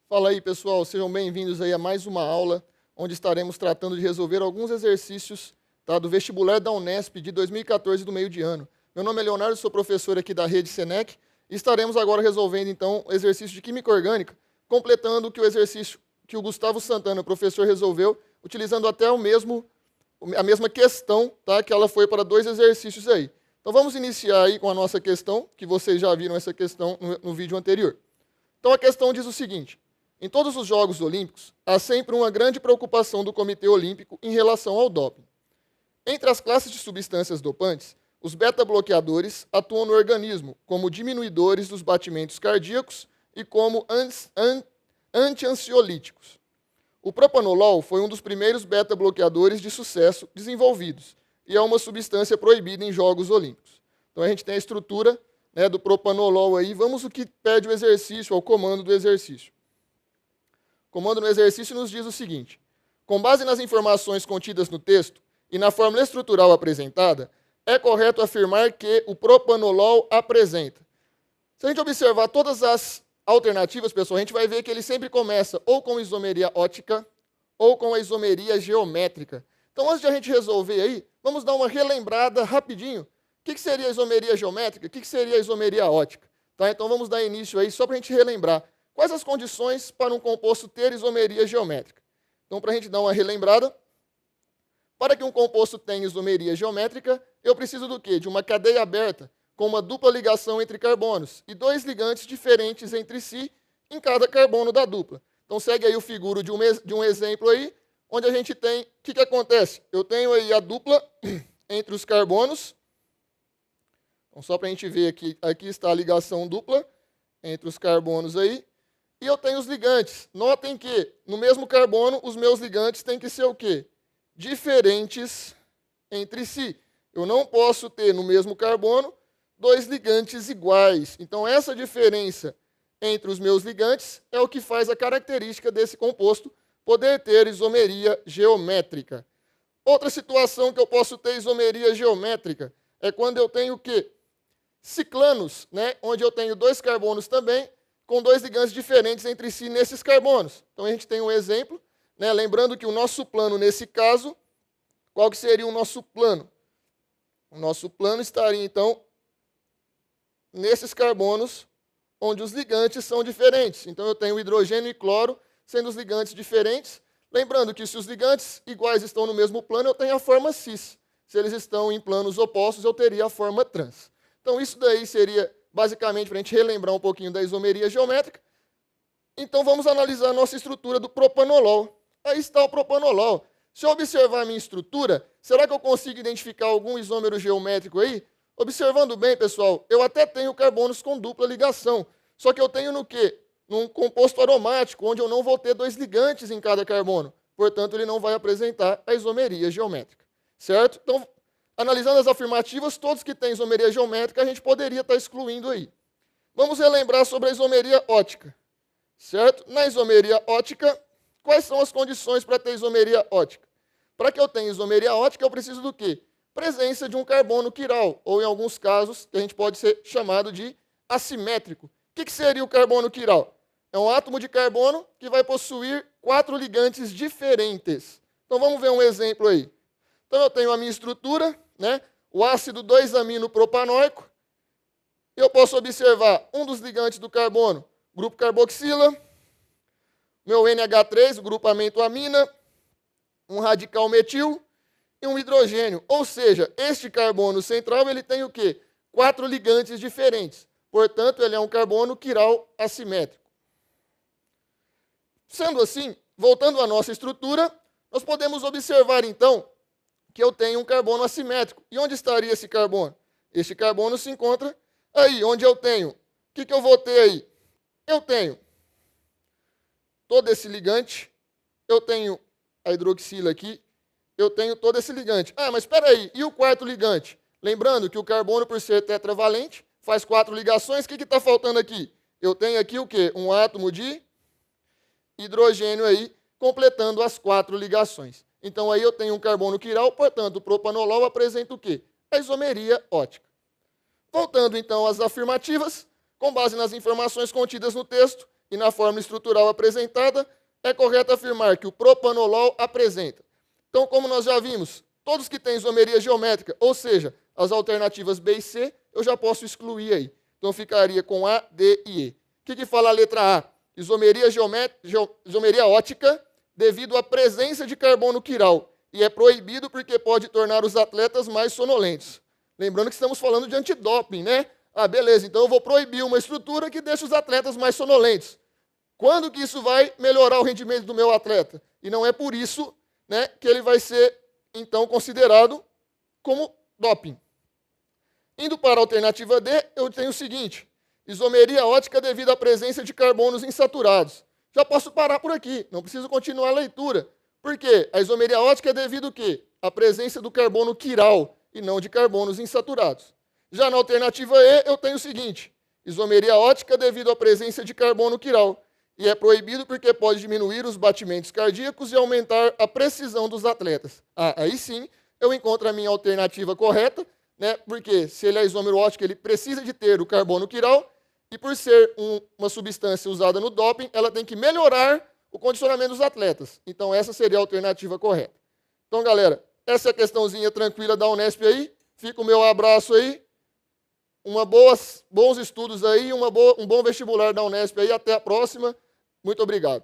Fala aí, pessoal, sejam bem-vindos aí a mais uma aula, onde estaremos tratando de resolver alguns exercícios, tá, do vestibular da Unesp de 2014 do meio de ano. Meu nome é Leonardo, sou professor aqui da rede Senec, e estaremos agora resolvendo, então, o exercício de Química Orgânica, completando o exercício que o Gustavo Santana, professor, resolveu, utilizando até a mesma questão, tá, que ela foi para 2 exercícios aí. Então, vamos iniciar aí com a nossa questão, que vocês já viram essa questão no vídeo anterior. Então, a questão diz o seguinte: em todos os Jogos Olímpicos, há sempre uma grande preocupação do Comitê Olímpico em relação ao doping. Entre as classes de substâncias dopantes, os beta-bloqueadores atuam no organismo como diminuidores dos batimentos cardíacos e como anti-ansiolíticos. O propanolol foi um dos primeiros beta-bloqueadores de sucesso desenvolvidos e é uma substância proibida em Jogos Olímpicos. Então a gente tem a estrutura, né, do propanolol aí. Vamos o que pede o exercício, ao comando do exercício. O comando no exercício nos diz o seguinte: com base nas informações contidas no texto e na fórmula estrutural apresentada, é correto afirmar que o propanolol apresenta. Se a gente observar todas as alternativas, pessoal, a gente vai ver que ele sempre começa ou com isomeria ótica ou com a isomeria geométrica. Então, antes de a gente resolver aí, vamos dar uma relembrada rapidinho. O que seria a isomeria geométrica? O que seria a isomeria ótica? Tá? Então, vamos dar início aí só para a gente relembrar. Quais as condições para um composto ter isomeria geométrica? Então, para a gente dar uma relembrada, para que um composto tenha isomeria geométrica, eu preciso do quê? De uma cadeia aberta, com uma dupla ligação entre carbonos e 2 ligantes diferentes entre si em cada carbono da dupla. Então, segue aí o figuro de um exemplo aí, onde a gente tem, o que acontece? Eu tenho aí a dupla entre os carbonos. Então, só para a gente ver aqui está a ligação dupla entre os carbonos aí. E eu tenho os ligantes. Notem que, no mesmo carbono, os meus ligantes têm que ser o quê? Diferentes entre si. Eu não posso ter, no mesmo carbono, 2 ligantes iguais. Então, essa diferença entre os meus ligantes é o que faz a característica desse composto poder ter isomeria geométrica. Outra situação que eu posso ter isomeria geométrica é quando eu tenho o quê? Ciclanos, né? Onde eu tenho 2 carbonos também, com 2 ligantes diferentes entre si nesses carbonos. Então, a gente tem um exemplo, né? Lembrando que o nosso plano, nesse caso, qual que seria o nosso plano? O nosso plano estaria, então, nesses carbonos, onde os ligantes são diferentes. Então, eu tenho hidrogênio e cloro sendo os ligantes diferentes. Lembrando que se os ligantes iguais estão no mesmo plano, eu tenho a forma cis. Se eles estão em planos opostos, eu teria a forma trans. Então, isso daí seria, basicamente, para a gente relembrar um pouquinho da isomeria geométrica. Então, vamos analisar a nossa estrutura do propanolol. Aí está o propanolol. Se eu observar a minha estrutura, será que eu consigo identificar algum isômero geométrico aí? Observando bem, pessoal, eu até tenho carbonos com dupla ligação. Só que eu tenho no quê? Num composto aromático, onde eu não vou ter 2 ligantes em cada carbono. Portanto, ele não vai apresentar a isomeria geométrica. Certo? Então, analisando as afirmativas, todos que têm isomeria geométrica, a gente poderia estar excluindo aí. Vamos relembrar sobre a isomeria ótica. Certo? Na isomeria ótica, quais são as condições para ter isomeria ótica? Para que eu tenha isomeria ótica, eu preciso do quê? Presença de um carbono quiral, ou em alguns casos, que a gente pode ser chamado de assimétrico. O que seria o carbono quiral? É um átomo de carbono que vai possuir 4 ligantes diferentes. Então, vamos ver um exemplo aí. Então, eu tenho a minha estrutura, né? O ácido 2-amino-propanóico. Eu posso observar um dos ligantes do carbono, grupo carboxila, meu NH3, o grupamento amina, um radical metil e um hidrogênio. Ou seja, este carbono central ele tem o quê? 4 ligantes diferentes. Portanto, ele é um carbono quiral assimétrico. Sendo assim, voltando à nossa estrutura, nós podemos observar, então, que eu tenho um carbono assimétrico. E onde estaria esse carbono? Este carbono se encontra aí, onde eu tenho. O que eu vou ter aí? Eu tenho todo esse ligante, eu tenho a hidroxila aqui, eu tenho todo esse ligante. Ah, mas espera aí, e o quarto ligante? Lembrando que o carbono, por ser tetravalente, faz 4 ligações. O que está faltando aqui? Eu tenho aqui o quê? Um átomo de hidrogênio aí, completando as 4 ligações. Então, aí eu tenho um carbono quiral, portanto, o propanolol apresenta o quê? a isomeria ótica. Voltando então às afirmativas, com base nas informações contidas no texto e na fórmula estrutural apresentada, é correto afirmar que o propanolol apresenta. Então, como nós já vimos, todos que têm isomeria geométrica, ou seja, as alternativas B e C, eu já posso excluir aí. Então, ficaria com A, D e E. O que fala a letra A? Isomeria ótica devido à presença de carbono quiral. E é proibido porque pode tornar os atletas mais sonolentos. Lembrando que estamos falando de antidoping, né? Ah, beleza, então eu vou proibir uma estrutura que deixa os atletas mais sonolentos. Quando que isso vai melhorar o rendimento do meu atleta? E não é por isso, né, que ele vai ser, então, considerado como doping. Indo para a alternativa D, eu tenho o seguinte: isomeria ótica devido à presença de carbonos insaturados. Já posso parar por aqui, não preciso continuar a leitura. Por quê? A isomeria ótica é devido ao quê? À presença do carbono quiral e não de carbonos insaturados. Já na alternativa E, eu tenho o seguinte: isomeria ótica devido à presença de carbono quiral. E é proibido porque pode diminuir os batimentos cardíacos e aumentar a precisão dos atletas. Ah, aí sim, eu encontro a minha alternativa correta, né? Porque se ele é isômero ótico, ele precisa de ter o carbono quiral, e por ser uma substância usada no doping, ela tem que melhorar o condicionamento dos atletas. Então, essa seria a alternativa correta. Então, galera, essa é a questãozinha tranquila da Unesp aí. Fica o meu abraço aí. Bons estudos aí, um bom vestibular da Unesp aí. Até a próxima. Muito obrigado.